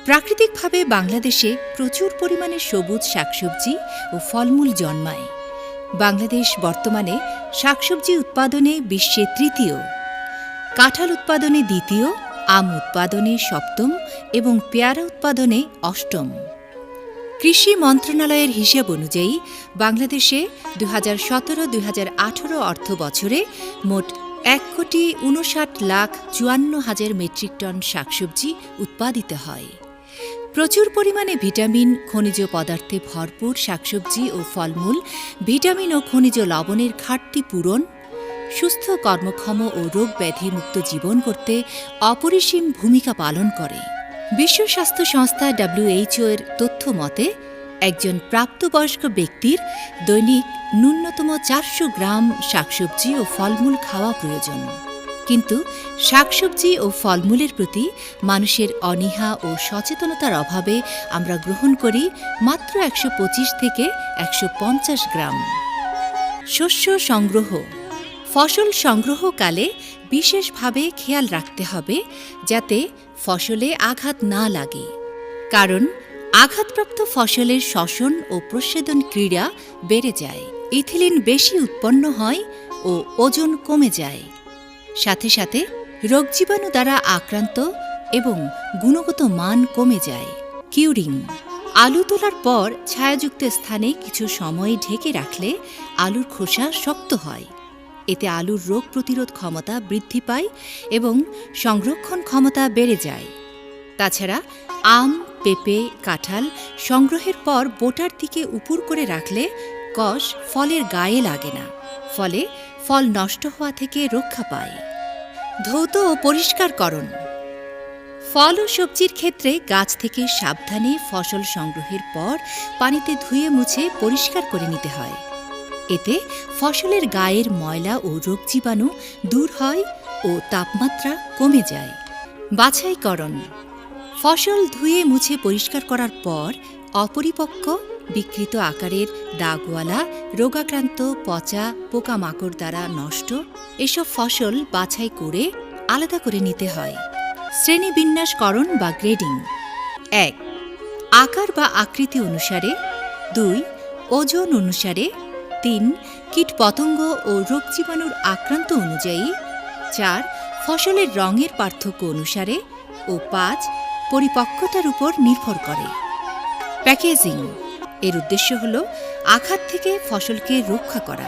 প্রাকৃতিকভাবে বাংলাদেশে প্রচুর পরিমাণে সবুজ শাকসবজি ও ফলমূল জন্মায়। বাংলাদেশ বর্তমানে শাকসবজি উৎপাদনে বিশ্বে তৃতীয়, কাঁঠাল উৎপাদনে দ্বিতীয়, আম উৎপাদনে সপ্তম এবং পেয়ারা উৎপাদনে অষ্টম। কৃষি মন্ত্রণালয়ের হিসেব অনুযায়ী বাংলাদেশে 2017-2018 অর্থ বছরে মোট 1,59,54,000 মেট্রিক টন শাকসবজি উৎপাদিত হয়। প্রচুর পরিমাণে ভিটামিন, খনিজ পদার্থে ভরপুর শাকসবজি ও ফলমূল ভিটামিন ও খনিজ লবণের ঘাটতি পূরণ, সুস্থ, কর্মক্ষম ও রোগ ব্যাধি মুক্ত জীবন করতে অপরিসীম ভূমিকা পালন করে। বিশ্ব স্বাস্থ্য সংস্থা WHO এর তথ্য মতে একজন প্রাপ্তবয়স্ক ব্যক্তির দৈনিক ন্যূনতম 400 গ্রাম শাকসবজি ও ফলমূল খাওয়া প্রয়োজন। কিন্তু শাকসবজি ও ফলমূলের প্রতি মানুষের অনীহা ও সচেতনতার অভাবে আমরা গ্রহণ করি মাত্র 125 থেকে 150 গ্রাম। শস্য সংগ্রহ। ফসল সংগ্রহকালে বিশেষভাবে খেয়াল রাখতে হবে যাতে ফসলে আঘাত না লাগে, কারণ আঘাতপ্রাপ্ত ফসলের শ্বসন ও প্রস্বেদন ক্রিয়া বেড়ে যায়, ইথিলিন বেশি উৎপন্ন হয় ও ওজন কমে যায়। সাথে সাথে রোগজীবাণু দ্বারা আক্রান্ত এবং গুণগত মান কমে যায়। কিউরিং। আলু তোলার পর ছায়াযুক্ত স্থানে কিছু সময় ঢেকে রাখলে আলুর খোসা শক্ত হয়। এতে আলুর রোগ প্রতিরোধ ক্ষমতা বৃদ্ধি পায় এবং সংরক্ষণ ক্ষমতা বেড়ে যায়। তাছাড়া আম, পেঁপে, কাঁঠাল সংগ্রহের পর বোটার দিকে উপুর করে রাখলে কষ ফলের গায়ে লাগে না, ফলে ফল নষ্ট হওয়া থেকে রক্ষা পায়। ধৌত ও পরিষ্কারকরণ। ফল ও সবজির ক্ষেত্রে গাছ থেকে সাবধানে ফসল সংগ্রহের পর পানিতে ধুয়ে মুছে পরিষ্কার করে নিতে হয়। এতে ফসলের গায়ের ময়লা ও রোগজীবাণু দূর হয় ও তাপমাত্রা কমে যায়। বাছাইকরণ। ফসল ধুয়ে মুছে পরিষ্কার করার পর অপরিপক্ক, বিকৃত আকারের, দাগওয়ালা, রোগাক্রান্ত, পচা, পোকামাকড় দ্বারা নষ্ট এসব ফসল বাছাই করে আলাদা করে নিতে হয়। শ্রেণীবিন্যাসকরণ বা গ্রেডিং। 1. আকার বা আকৃতি অনুসারে। 2. ওজন অনুসারে। 3. কীটপতঙ্গ ও রোগজীবাণুর আক্রান্ত অনুযায়ী। 4. ফসলের রঙের পার্থক্য অনুসারে ও 5. পরিপক্কতার উপর নির্ভর করে। প্যাকেজিং। এর উদ্দেশ্য হল আঘাত থেকে ফসলকে রক্ষা করা,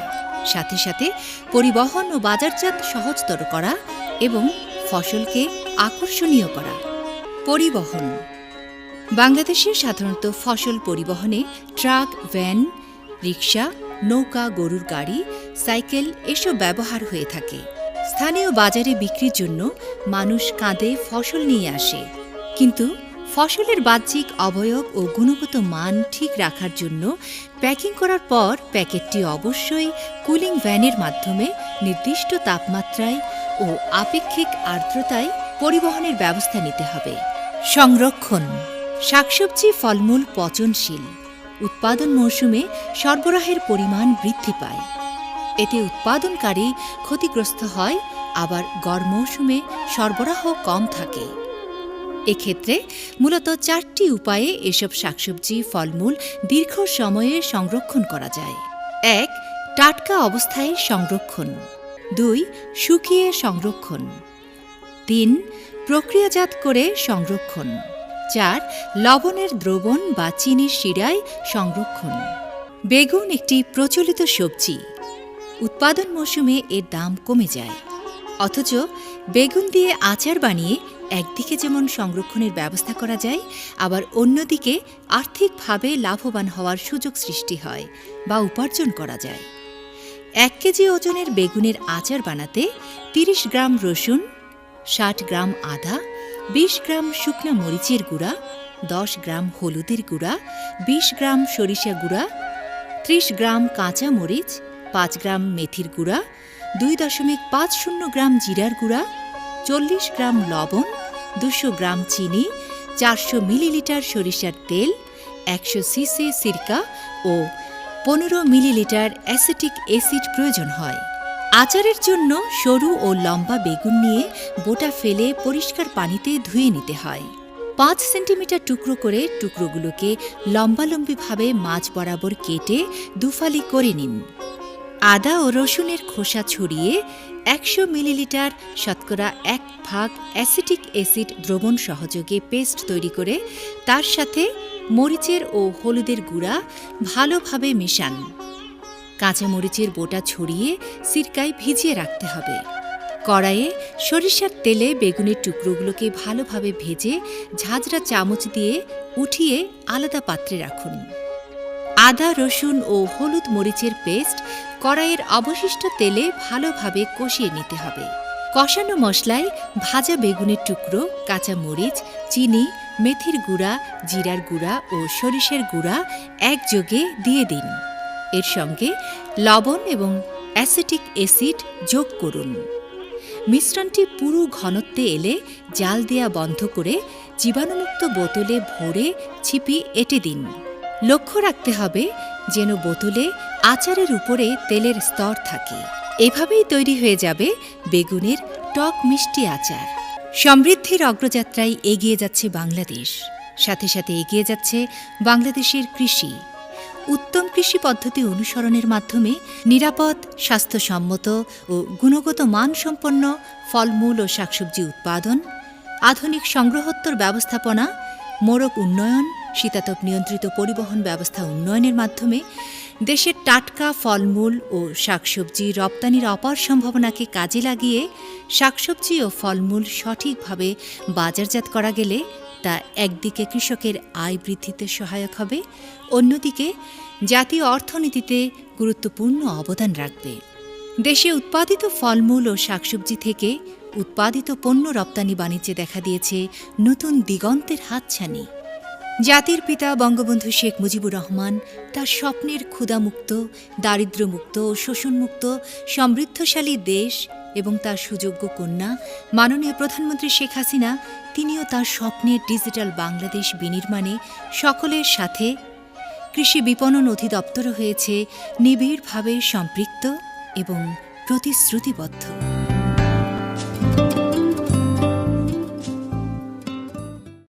সাথে সাথে পরিবহন ও বাজারজাত সহজতর করা এবং ফসলকে আকর্ষণীয় করা। পরিবহন। বাংলাদেশে সাধারণত ফসল পরিবহনে ট্রাক, ভ্যান, রিকশা, নৌকা, গরুর গাড়ি, সাইকেল এসব ব্যবহার হয়ে থাকে। স্থানীয় বাজারে বিক্রির জন্য মানুষ কাঁধে ফসল নিয়ে আসে, কিন্তু ফসলের বাহ্যিক অবয়ব ও গুণগত মান ঠিক রাখার জন্য প্যাকিং করার পর প্যাকেটটি অবশ্যই কুলিং ভ্যানের মাধ্যমে নির্দিষ্ট তাপমাত্রায় ও আপেক্ষিক আর্দ্রতায় পরিবহনের ব্যবস্থা নিতে হবে। সংরক্ষণ। শাকসবজি, ফলমূল পচনশীল। উৎপাদন মৌসুমে সরবরাহের পরিমাণ বৃদ্ধি পায়, এতে উৎপাদনকারী ক্ষতিগ্রস্ত হয়, আবার গড় মৌসুমে সরবরাহ কম থাকে। এক্ষেত্রে মূলত 4টি উপায়ে এসব শাকসবজি, ফলমূল দীর্ঘ সময়ে সংরক্ষণ করা যায়। 1. টাটকা অবস্থায় সংরক্ষণ। 2. শুকিয়ে সংরক্ষণ। 3. প্রক্রিয়াজাত করে সংরক্ষণ। 4. লবণের দ্রবণ বা চিনির শিরায় সংরক্ষণ। বেগুন একটি প্রচলিত সবজি। উৎপাদন মৌসুমে এর দাম কমে যায়, অথচ বেগুন দিয়ে আচার বানিয়ে একদিকে যেমন সংরক্ষণের ব্যবস্থা করা যায়, আবার অন্যদিকে আর্থিকভাবে লাভবান হওয়ার সুযোগ সৃষ্টি হয় বা উপার্জন করা যায়। 1 কেজি ওজনের বেগুনের আচার বানাতে 30 গ্রাম রসুন, 60 গ্রাম আদা, 20 গ্রাম শুকনা মরিচের গুঁড়া, 10 গ্রাম হলুদের গুঁড়া, 20 গ্রাম সরিষা গুঁড়া, 30 গ্রাম কাঁচা মরিচ, 5 গ্রাম মেথির গুঁড়া, 2.50 গ্রাম জিরার গুঁড়া, 40 গ্রাম লবণ, 200 গ্রাম চিনি, 400 মিলিলিটার সরিষার তেল, 100 সিসি সিরকা ও 15 মিলিলিটার অ্যাসিটিক অ্যাসিড প্রয়োজন হয়। আচারের জন্য সরু ও লম্বা বেগুন নিয়ে বোটা ফেলে পরিষ্কার পানিতে ধুয়ে নিতে হয়। 5 সেন্টিমিটার টুকরো করে টুকরোগুলোকে লম্বালম্বিভাবে মাঝ বরাবর কেটে দুফালি করে নিন। আদা ও রসুনের খোসা ছড়িয়ে 100 মিলিলিটার শতকরা 1 ভাগ অ্যাসিটিক অ্যাসিড দ্রবণ সহযোগে পেস্ট তৈরি করে তার সাথে মরিচের ও হলুদের গুঁড়া ভালোভাবে মেশান। কাঁচা মরিচের বোটা ছড়িয়ে সিরকায় ভিজিয়ে রাখতে হবে। কড়াইয়ে সরিষার তেলে বেগুনের টুকরোগুলোকে ভালোভাবে ভেজে ঝাঁঝরা চামচ দিয়ে উঠিয়ে আলাদা পাত্রে রাখুন। আদা রসুন ও হলুদ মরিচের পেস্ট কড়াইয়ের অবশিষ্ট তেলে ভালোভাবে কষিয়ে নিতে হবে। কষানো মশলায় ভাজা বেগুনের টুকরো, কাঁচা মরিচ, চিনি, মেথির গুঁড়া, জিরার গুঁড়া ও সরিষার গুঁড়া একযোগে দিয়ে দিন। এর সঙ্গে লবণ এবং অ্যাসিটিক অ্যাসিড যোগ করুন। মিশ্রণটি পুরো ঘনত্বে এলে জাল দেয়া বন্ধ করে জীবাণুমুক্ত বোতলে ভরে ছিপি এঁটে দিন। লক্ষ্য রাখতে হবে যেন বোতলে আচারের উপরে তেলের স্তর থাকে। এভাবেই তৈরি হয়ে যাবে বেগুনের টক মিষ্টি আচার। সমৃদ্ধির অগ্রযাত্রায় এগিয়ে যাচ্ছে বাংলাদেশ, সাথে সাথে এগিয়ে যাচ্ছে বাংলাদেশের কৃষি। উত্তম কৃষি পদ্ধতি অনুসরণের মাধ্যমে নিরাপদ, স্বাস্থ্যসম্মত ও গুণগত মানসম্পন্ন ফলমূল ও শাকসবজি উৎপাদন, আধুনিক সংগ্রহোত্তর ব্যবস্থাপনা, মোড়ক উন্নয়ন, শীতাতপ নিয়ন্ত্রিত পরিবহন ব্যবস্থা উন্নয়নের মাধ্যমে দেশের টাটকা ফলমূল ও শাকসবজি রপ্তানির অপার সম্ভাবনাকে কাজে লাগিয়ে শাকসবজি ও ফলমূল সঠিকভাবে বাজারজাত করা গেলে তা একদিকে কৃষকের আয় বৃদ্ধিতে সহায়ক হবে, অন্যদিকে জাতীয় অর্থনীতিতে গুরুত্বপূর্ণ অবদান রাখবে। দেশে উৎপাদিত ফলমূল ও শাকসবজি থেকে উৎপাদিত পণ্য রপ্তানি বাণিজ্যে দেখা দিয়েছে নতুন দিগন্তের হাতছানি। জাতির পিতা বঙ্গবন্ধু শেখ মুজিবুর রহমান তার স্বপ্নের ক্ষুধামুক্ত, দারিদ্র্যমুক্ত ও শোষণমুক্ত সমৃদ্ধশালী দেশ এবং তার সুযোগ্য কন্যা মাননীয় প্রধানমন্ত্রী শেখ হাসিনা তিনিও তার স্বপ্নের ডিজিটাল বাংলাদেশ বিনির্মাণে সকলের সাথে কৃষি বিপণন অধিদপ্তরও হয়েছে নিবিড়ভাবে সম্পৃক্ত এবং প্রতিশ্রুতিবদ্ধ।